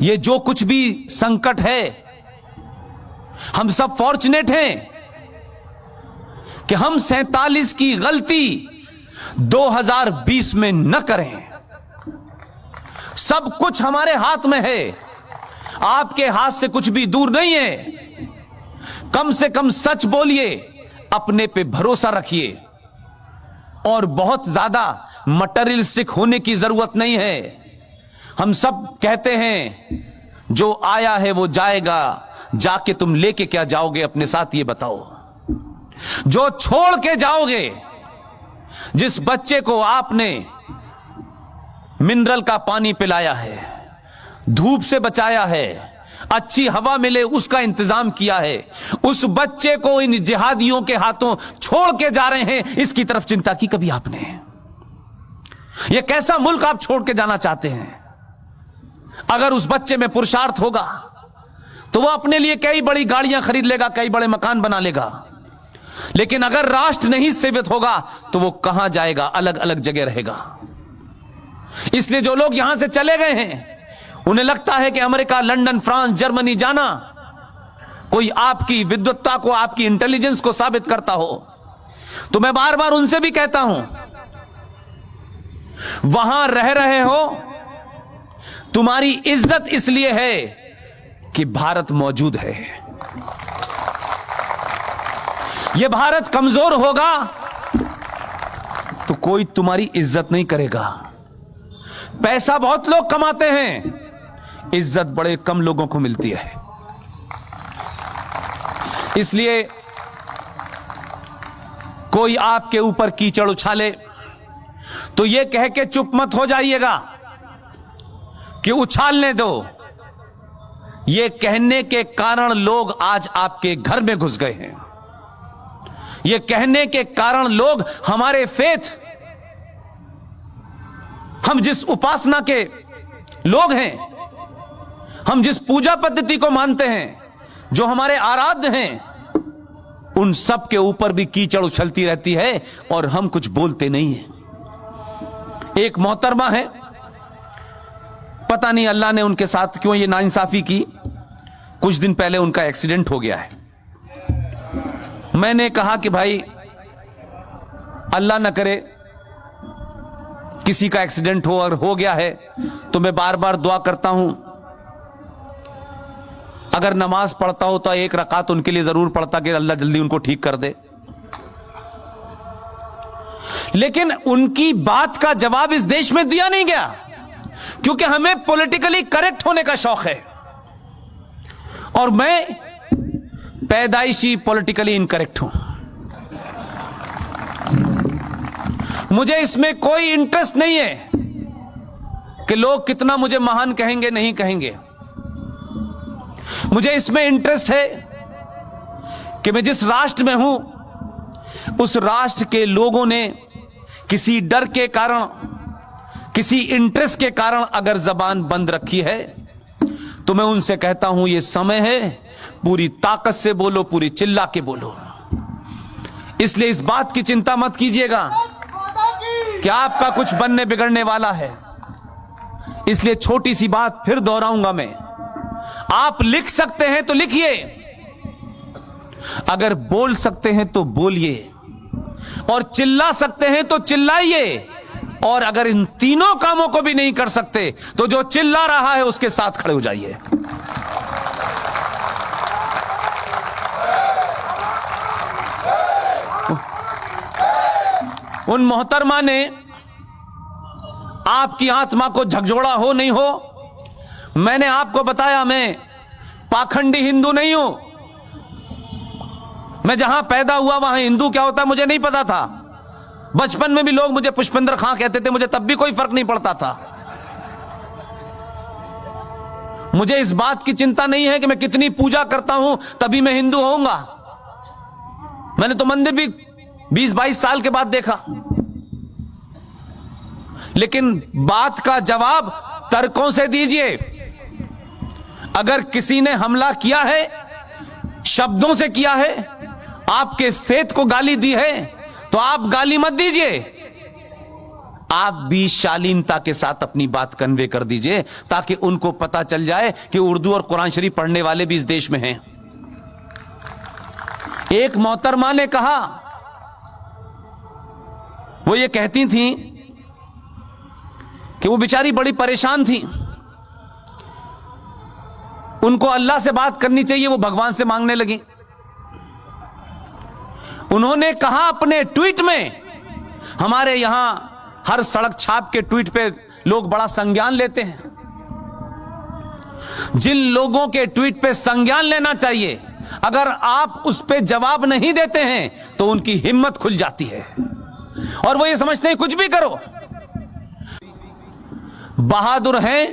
ये जो कुछ भी संकट है, हम सब फॉर्चुनेट हैं कि हम 47 की गलती 2020 में न करें। सब कुछ हमारे हाथ में है, आपके हाथ से कुछ भी दूर नहीं है। कम से कम सच बोलिए, अपने पे भरोसा रखिए, और बहुत ज्यादा मटेरियलिस्टिक होने की जरूरत नहीं है। हम सब कहते हैं जो आया है वो जाएगा, जाके तुम लेके क्या जाओगे अपने साथ, ये बताओ। जो छोड़ के जाओगे, जिस बच्चे को आपने मिनरल का पानी पिलाया है, धूप से बचाया है, अच्छी हवा मिले उसका इंतजाम किया है, उस बच्चे को इन जिहादियों के हाथों छोड़ के जा रहे हैं, इसकी तरफ चिंता की कभी आपने? यह कैसा मुल्क आप छोड़ के जाना चाहते हैं? अगर उस बच्चे में पुरुषार्थ होगा तो वह अपने लिए कई बड़ी गाड़ियां खरीद लेगा, कई बड़े मकान बना लेगा। लेकिन अगर राष्ट्र नहीं सेवित होगा तो वो कहां जाएगा? अलग अलग जगह रहेगा। इसलिए जो लोग यहां से चले गए हैं, उन्हें लगता है कि अमेरिका, लंदन, फ्रांस, जर्मनी जाना कोई आपकी विद्वत्ता को, आपकी इंटेलिजेंस को साबित करता हो। तो मैं बार बार उनसे भी कहता हूं, वहां रह रहे हो, तुम्हारी इज्जत इसलिए है कि भारत मौजूद है। यह भारत कमजोर होगा तो कोई तुम्हारी इज्जत नहीं करेगा। पैसा बहुत लोग कमाते हैं, इज्जत बड़े कम लोगों को मिलती है। इसलिए कोई आपके ऊपर कीचड़ उछाले तो यह कह के चुप मत हो जाइएगा कि उछालने दो। यह कहने के कारण लोग आज आपके घर में घुस गए हैं। यह कहने के कारण लोग हमारे फेथ, हम जिस उपासना के लोग हैं, हम जिस पूजा पद्धति को मानते हैं, जो हमारे आराध्य हैं, उन सब के ऊपर भी कीचड़ उछलती रहती है और हम कुछ बोलते नहीं हैं। एक मोहतरमा है, पता नहीं अल्लाह ने उनके साथ क्यों ये नाइंसाफी की। कुछ दिन पहले उनका एक्सीडेंट हो गया है। मैंने कहा कि भाई अल्लाह न करे किसी का एक्सीडेंट हो, और हो गया है तो मैं बार बार दुआ करता हूं, अगर नमाज पढ़ता हो तो एक रकात उनके लिए जरूर पढ़ता कि अल्लाह जल्दी उनको ठीक कर दे। लेकिन उनकी बात का जवाब इस देश में दिया नहीं गया, क्योंकि हमें पॉलिटिकली करेक्ट होने का शौक है, और मैं पैदाइशी पॉलिटिकली इनकरेक्ट हूं। मुझे इसमें कोई इंटरेस्ट नहीं है कि लोग कितना मुझे महान कहेंगे नहीं कहेंगे। मुझे इसमें इंटरेस्ट है कि मैं जिस राष्ट्र में हूं, उस राष्ट्र के लोगों ने किसी डर के कारण, किसी इंटरेस्ट के कारण अगर जबान बंद रखी है, तो मैं उनसे कहता हूं ये समय है, पूरी ताकत से बोलो, पूरी चिल्ला के बोलो। इसलिए इस बात की चिंता मत कीजिएगा कि आपका कुछ बनने बिगड़ने वाला है। इसलिए छोटी सी बात फिर दोहराऊंगा मैं, आप लिख सकते हैं तो लिखिए, अगर बोल सकते हैं तो बोलिए, और चिल्ला सकते हैं तो चिल्लाइए, और अगर इन तीनों कामों को भी नहीं कर सकते तो जो चिल्ला रहा है उसके साथ खड़े हो जाइए। उन मोहतरमा ने, आपकी आत्मा को झकझोड़ा हो नहीं हो, मैंने आपको बताया मैं पाखंडी हिंदू नहीं हूं। मैं जहां पैदा हुआ वहां हिंदू क्या होता है मुझे नहीं पता था। बचपन में भी लोग मुझे पुष्पेंद्र खां कहते थे, मुझे तब भी कोई फर्क नहीं पड़ता था। मुझे इस बात की चिंता नहीं है कि मैं कितनी पूजा करता हूं तभी मैं हिंदू होऊंगा। मैंने तो मंदिर भी 20-22 साल के बाद देखा। लेकिन बात का जवाब तर्कों से दीजिए। अगर किसी ने हमला किया है, शब्दों से किया है, आपके फेथ को गाली दी है, तो आप गाली मत दीजिए, आप भी शालीनता के साथ अपनी बात कन्वे कर दीजिए, ताकि उनको पता चल जाए कि उर्दू और कुरान शरीफ पढ़ने वाले भी इस देश में हैं। एक मोहतरमा ने कहा, वो ये कहती थी कि वो बेचारी बड़ी परेशान थी, उनको अल्लाह से बात करनी चाहिए, वो भगवान से मांगने लगी। उन्होंने कहा अपने ट्वीट में, हमारे यहां हर सड़क छाप के ट्वीट पे लोग बड़ा संज्ञान लेते हैं, जिन लोगों के ट्वीट पे संज्ञान लेना चाहिए, अगर आप उस पे जवाब नहीं देते हैं तो उनकी हिम्मत खुल जाती है और वो ये समझते हैं कुछ भी करो। बहादुर हैं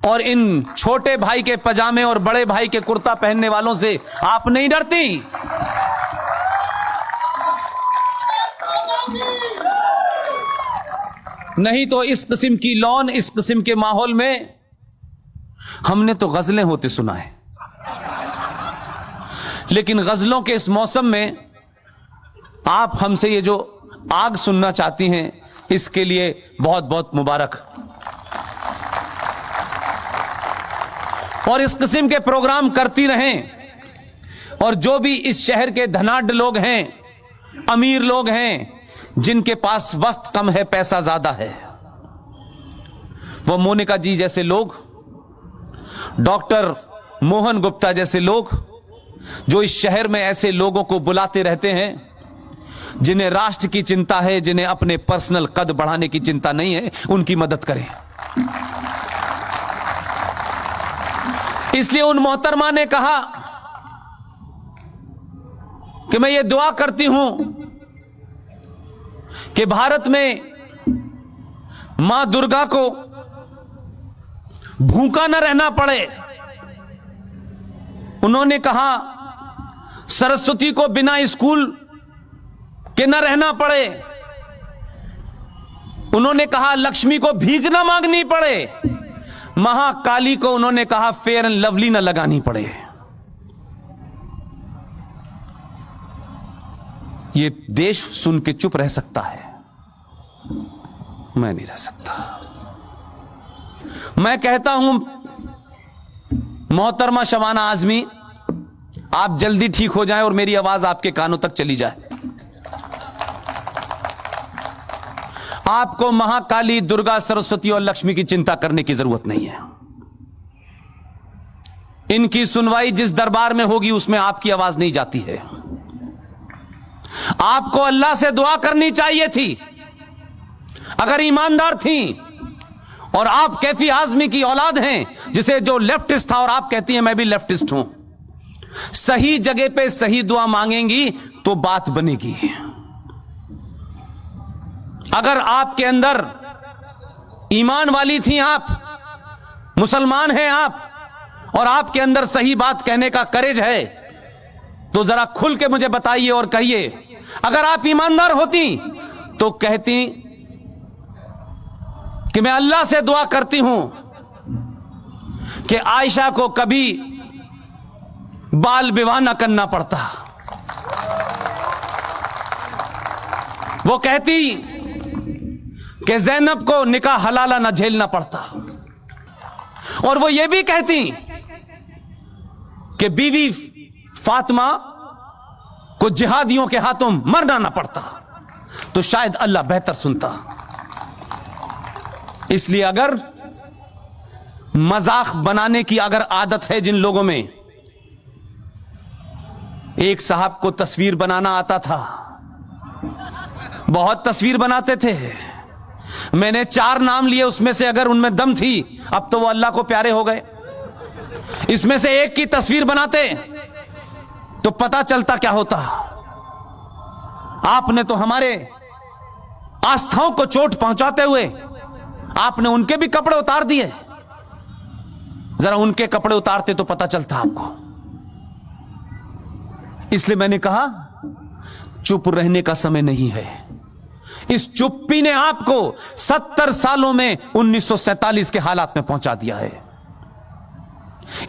और इन छोटे भाई के पजामे और बड़े भाई के कुर्ता पहनने वालों से आप नहीं डरती। नहीं तो इस किस्म की लॉन, इस किस्म के माहौल में हमने तो गजलें होते सुना है, लेकिन गजलों के इस मौसम में आप हमसे ये जो आग सुनना चाहती हैं, इसके लिए बहुत बहुत मुबारक। और इस किस्म के प्रोग्राम करती रहें। और जो भी इस शहर के धनाढ्य लोग हैं, अमीर लोग हैं, जिनके पास वक्त कम है, पैसा ज्यादा है, वो मोनिका जी जैसे लोग, डॉक्टर मोहन गुप्ता जैसे लोग, जो इस शहर में ऐसे लोगों को बुलाते रहते हैं जिन्हें राष्ट्र की चिंता है, जिन्हें अपने पर्सनल कद बढ़ाने की चिंता नहीं है, उनकी मदद करें। इसलिए उन मोहतरमा ने कहा कि मैं ये दुआ करती हूं कि भारत में मां दुर्गा को भूखा न रहना पड़े। उन्होंने कहा सरस्वती को बिना स्कूल के न रहना पड़े। उन्होंने कहा लक्ष्मी को भीख न मांगनी पड़े। महाकाली को उन्होंने कहा फेयर एंड लवली न लगानी पड़े। ये देश सुन के चुप रह सकता है, मैं नहीं रह सकता। मैं कहता हूं मोहतरमा शबाना आजमी, आप जल्दी ठीक हो जाएं और मेरी आवाज आपके कानों तक चली जाए। आपको महाकाली, दुर्गा, सरस्वती और लक्ष्मी की चिंता करने की जरूरत नहीं है। इनकी सुनवाई जिस दरबार में होगी उसमें आपकी आवाज नहीं जाती है। आपको अल्लाह से दुआ करनी चाहिए थी। अगर ईमानदार थी और आप कैफी आजमी की औलाद हैं, जिसे जो लेफ्टिस्ट था और आप कहती हैं मैं भी लेफ्टिस्ट हूं, सही जगह पे सही दुआ मांगेंगी तो बात बनेगी। अगर आपके अंदर ईमान वाली थी, आप मुसलमान हैं आप, और आपके अंदर सही बात कहने का करेज है, तो जरा खुल के मुझे बताइए और कहिए। अगर आप ईमानदार होती तो कहती कि मैं अल्लाह से दुआ करती हूं कि आयशा को कभी बाल विवाह न करना पड़ता। वो कहती कि ज़ैनब को निकाह हलाला न झेलना पड़ता। और वो ये भी कहती कि बीवी फातिमा को जिहादियों के हाथों मरना ना पड़ता, तो शायद अल्लाह बेहतर सुनता। इसलिए अगर मजाक बनाने की अगर आदत है जिन लोगों में, एक साहब को तस्वीर बनाना आता था, बहुत तस्वीर बनाते थे। मैंने 4 नाम लिए, उसमें से अगर उनमें दम थी, अब तो वो अल्लाह को प्यारे हो गए। इसमें से एक की तस्वीर बनाते तो पता चलता क्या होता। आपने तो हमारे आस्थाओं को चोट पहुंचाते हुए आपने उनके भी कपड़े उतार दिए। जरा उनके कपड़े उतारते तो पता चलता आपको। इसलिए मैंने कहा चुप रहने का समय नहीं है। इस चुप्पी ने आपको 70 सालों में 1947 के हालात में पहुंचा दिया है।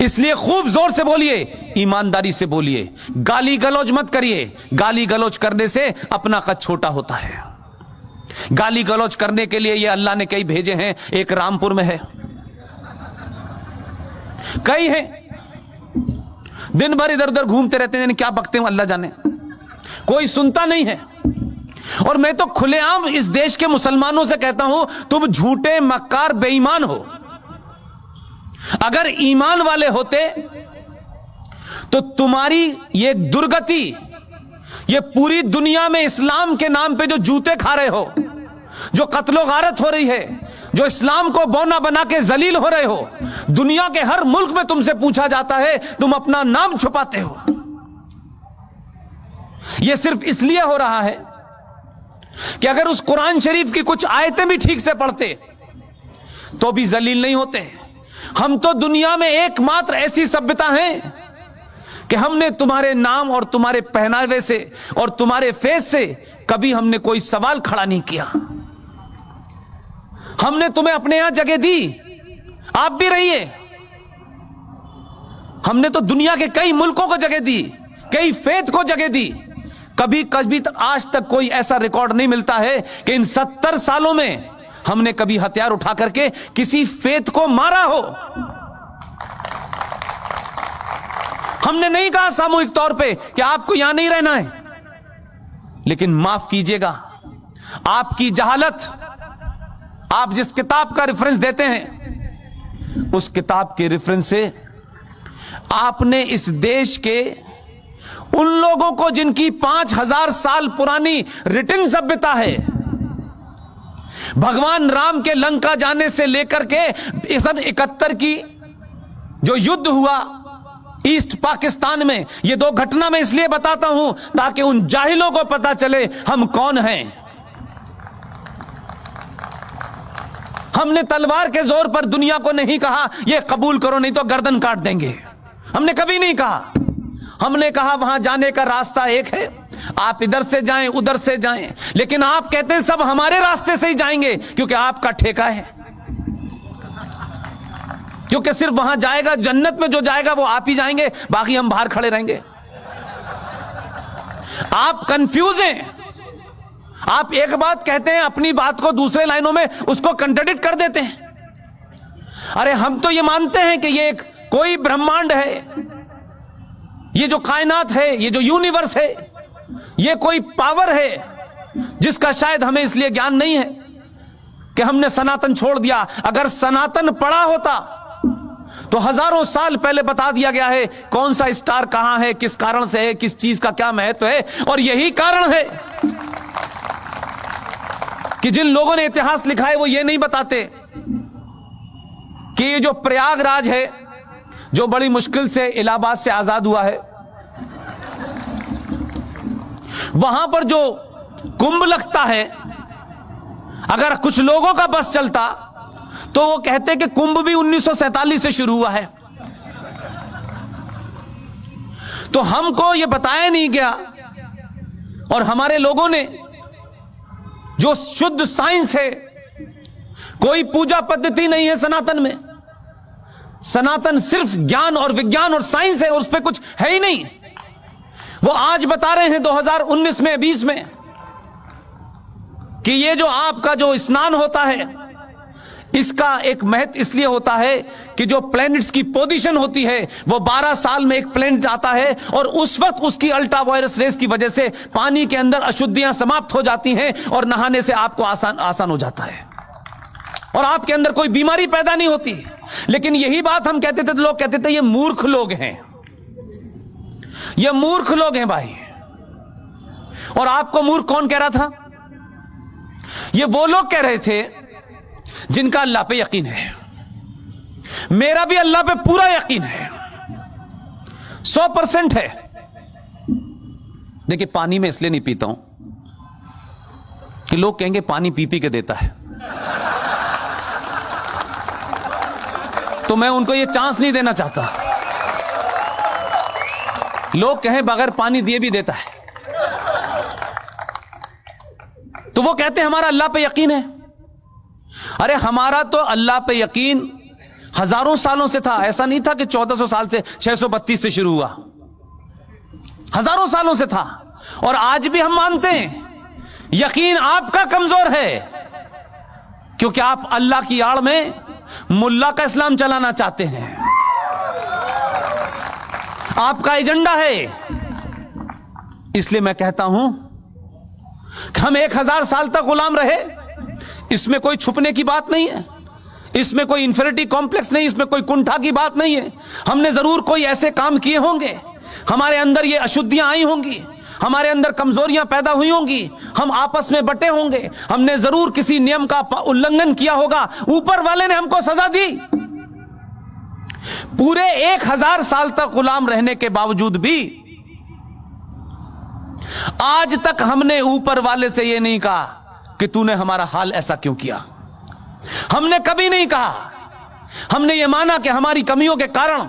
इसलिए खूब जोर से बोलिए, ईमानदारी से बोलिए, गाली गलौज मत करिए। गाली गलौज करने से अपना कद छोटा होता है। गाली गलौज करने के लिए ये अल्लाह ने कई भेजे हैं। एक रामपुर में है, कई हैं, दिन भर इधर उधर घूमते रहते हैं, क्या बकते हैं अल्लाह जाने, कोई सुनता नहीं है। और मैं तो खुलेआम इस देश के मुसलमानों से कहता हूं, तुम झूठे मक्कार बेईमान हो। अगर ईमान वाले होते तो तुम्हारी ये दुर्गति, ये पूरी दुनिया में इस्लाम के नाम पे जो जूते खा रहे हो, जो कत्लो गारत हो रही है, जो इस्लाम को बौना बना के जलील हो रहे हो, दुनिया के हर मुल्क में तुमसे पूछा जाता है, तुम अपना नाम छुपाते हो। यह सिर्फ इसलिए हो रहा है कि अगर उस कुरान शरीफ की कुछ आयतें भी ठीक से पढ़ते तो भी जलील नहीं होते। हम तो दुनिया में एकमात्र ऐसी सभ्यता है कि हमने तुम्हारे नाम और तुम्हारे पहनावे से और तुम्हारे फेस से कभी हमने कोई सवाल खड़ा नहीं किया। हमने तुम्हें अपने यहां जगह दी, आप भी रहिए। हमने तो दुनिया के कई मुल्कों को जगह दी, कई फेथ को जगह दी। कभी कभी तक आज तक कोई ऐसा रिकॉर्ड नहीं मिलता है कि इन 70 सालों में हमने कभी हथियार उठा करके किसी फेथ को मारा हो। हमने नहीं कहा सामूहिक तौर पे कि आपको यहां नहीं रहना है, लेकिन माफ कीजिएगा, आपकी जहालत, आप जिस किताब का रेफरेंस देते हैं उस किताब के रेफरेंस से आपने इस देश के उन लोगों को जिनकी 5000 साल पुरानी रिटन सभ्यता है, भगवान राम के लंका जाने से लेकर के सन 71 की जो युद्ध हुआ ईस्ट पाकिस्तान में, ये 2 घटना मैं इसलिए बताता हूं ताकि उन जाहिलों को पता चले हम कौन हैं। हमने तलवार के जोर पर दुनिया को नहीं कहा ये कबूल करो नहीं तो गर्दन काट देंगे, हमने कभी नहीं कहा। हमने कहा वहां जाने का रास्ता एक है, आप इधर से जाएं उधर से जाएं, लेकिन आप कहते हैं सब हमारे रास्ते से ही जाएंगे क्योंकि आपका ठेका है, क्योंकि सिर्फ वहां जाएगा, जन्नत में जो जाएगा वो आप ही जाएंगे, बाकी हम बाहर खड़े रहेंगे। आप कंफ्यूज हैं। आप एक बात कहते हैं, अपनी बात को दूसरे लाइनों में उसको कंट्राडिक्ट कर देते हैं। अरे हम तो ये मानते हैं कि ये एक कोई ब्रह्मांड है, ये जो कायनात है, ये जो यूनिवर्स है, ये कोई पावर है जिसका शायद हमें इसलिए ज्ञान नहीं है कि हमने सनातन छोड़ दिया। अगर सनातन पड़ा होता तो हजारों साल पहले बता दिया गया है कौन सा स्टार कहां है, किस कारण से है, किस चीज का क्या महत्व है। और यही कारण है कि जिन लोगों ने इतिहास लिखा है वो ये नहीं बताते कि ये जो प्रयागराज है, जो बड़ी मुश्किल से इलाहाबाद से आजाद हुआ है, वहां पर जो कुंभ लगता है, अगर कुछ लोगों का बस चलता तो वो कहते कि कुंभ भी 1947 से शुरू हुआ है। तो हमको ये बताया नहीं गया और हमारे लोगों ने जो शुद्ध साइंस है, कोई पूजा पद्धति नहीं है सनातन में, सनातन सिर्फ ज्ञान और विज्ञान और साइंस है, उस पर कुछ है ही नहीं। वो आज बता रहे हैं 2019 में 20 में कि ये जो आपका जो स्नान होता है इसका एक महत्व इसलिए होता है कि जो प्लैनेट्स की पोजीशन होती है वो 12 साल में एक प्लैनेट आता है और उस वक्त उसकी अल्ट्रावायलेट रेस की वजह से पानी के अंदर अशुद्धियां समाप्त हो जाती हैं और नहाने से आपको आसान हो जाता है और आपके अंदर कोई बीमारी पैदा नहीं होती। लेकिन यही बात हम कहते थे तो लोग कहते थे ये मूर्ख लोग हैं, ये मूर्ख लोग हैं भाई। और आपको मूर्ख कौन कह रहा था? ये वो लोग कह रहे थे जिनका अल्लाह पे यकीन है। मेरा भी अल्लाह पे पूरा यकीन है, 100% है। देखिए पानी में इसलिए नहीं पीता हूं कि लोग कहेंगे पानी पी पी के देता है, तो मैं उनको ये चांस नहीं देना चाहता। लोग कहें बगैर पानी दिए भी देता है, तो वो कहते हैं हमारा अल्लाह पे यकीन है। अरे हमारा तो अल्लाह पे यकीन हजारों सालों से था, ऐसा नहीं था कि 1400 साल से 632 से शुरू हुआ, हजारों सालों से था। और आज भी हम मानते हैं यकीन आपका कमजोर है, क्योंकि आप अल्लाह की आड़ में मुल्ला का इस्लाम चलाना चाहते हैं। आपका एजेंडा है। इसलिए मैं कहता हूं कि हम 1000 साल तक गुलाम रहे, इसमें कोई छुपने की बात नहीं है, इसमें कोई इंफीरियरिटी कॉम्प्लेक्स नहीं, इसमें कोई कुंठा की बात नहीं है। हमने जरूर कोई ऐसे काम किए होंगे, हमारे अंदर ये अशुद्धियां आई होंगी, हमारे अंदर कमजोरियां पैदा हुई होंगी, हम आपस में बटे होंगे, हमने जरूर किसी नियम का उल्लंघन किया होगा, ऊपर वाले ने हमको सजा दी। पूरे 1000 साल तक गुलाम रहने के बावजूद भी आज तक हमने ऊपर वाले से यह नहीं कहा कि तूने हमारा हाल ऐसा क्यों किया। हमने कभी नहीं कहा। हमने यह माना कि हमारी कमियों के कारण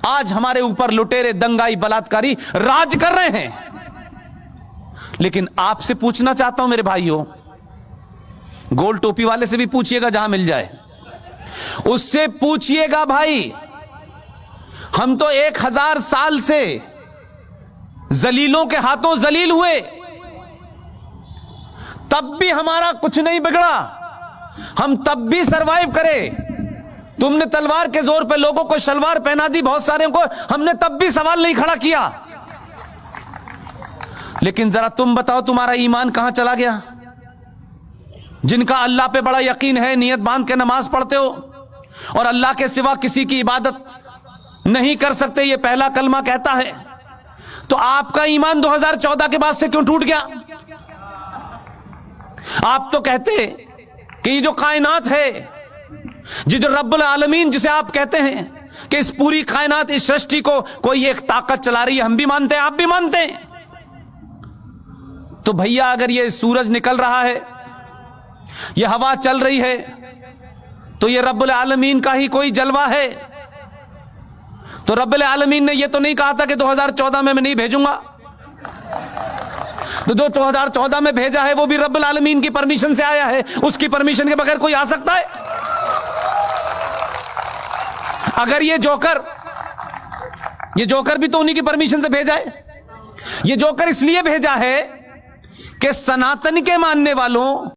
आज हमारे ऊपर लुटेरे, दंगाई, बलात्कारी राज कर रहे हैं। लेकिन आपसे पूछना चाहता हूं मेरे भाइयों, गोल टोपी वाले से भी पूछिएगा जहां मिल जाए, उससे पूछिएगा भाई, हम तो 1000 साल से जलीलों के हाथों जलील हुए, तब भी हमारा कुछ नहीं बिगड़ा, हम तब भी सरवाइव करे। तुमने तलवार के जोर पे लोगों को शलवार पहना दी, बहुत सारे को, हमने तब भी सवाल नहीं खड़ा किया। लेकिन जरा तुम बताओ, तुम्हारा ईमान कहां चला गया? जिनका अल्लाह पे बड़ा यकीन है, नियत बांध के नमाज पढ़ते हो और अल्लाह के सिवा किसी की इबादत नहीं कर सकते, ये पहला कलमा कहता है, तो आपका ईमान 2014 के बाद से क्यों टूट गया? आप तो कहते कि ये जो कायनात है, जो रब्बुल आलमीन जिसे आप कहते हैं कि इस पूरी कायनात, इस सृष्टि को कोई एक ताकत चला रही है, हम भी मानते हैं, आप भी मानते हैं। तो भैया अगर ये सूरज निकल रहा है, ये हवा चल रही है, तो ये रब्बुल आलमीन का ही कोई जलवा है। तो रब्बुल आलमीन ने ये तो नहीं कहा था कि 2014 में मैं नहीं भेजूंगा, तो जो 2014 में भेजा है वो भी रब्बुल आलमीन की परमिशन से आया है, उसकी परमिशन के बगैर कोई आ सकता है? अगर ये जोकर भी तो उन्हीं की परमिशन से भेजा है। ये जोकर इसलिए भेजा है कि सनातन के मानने वालों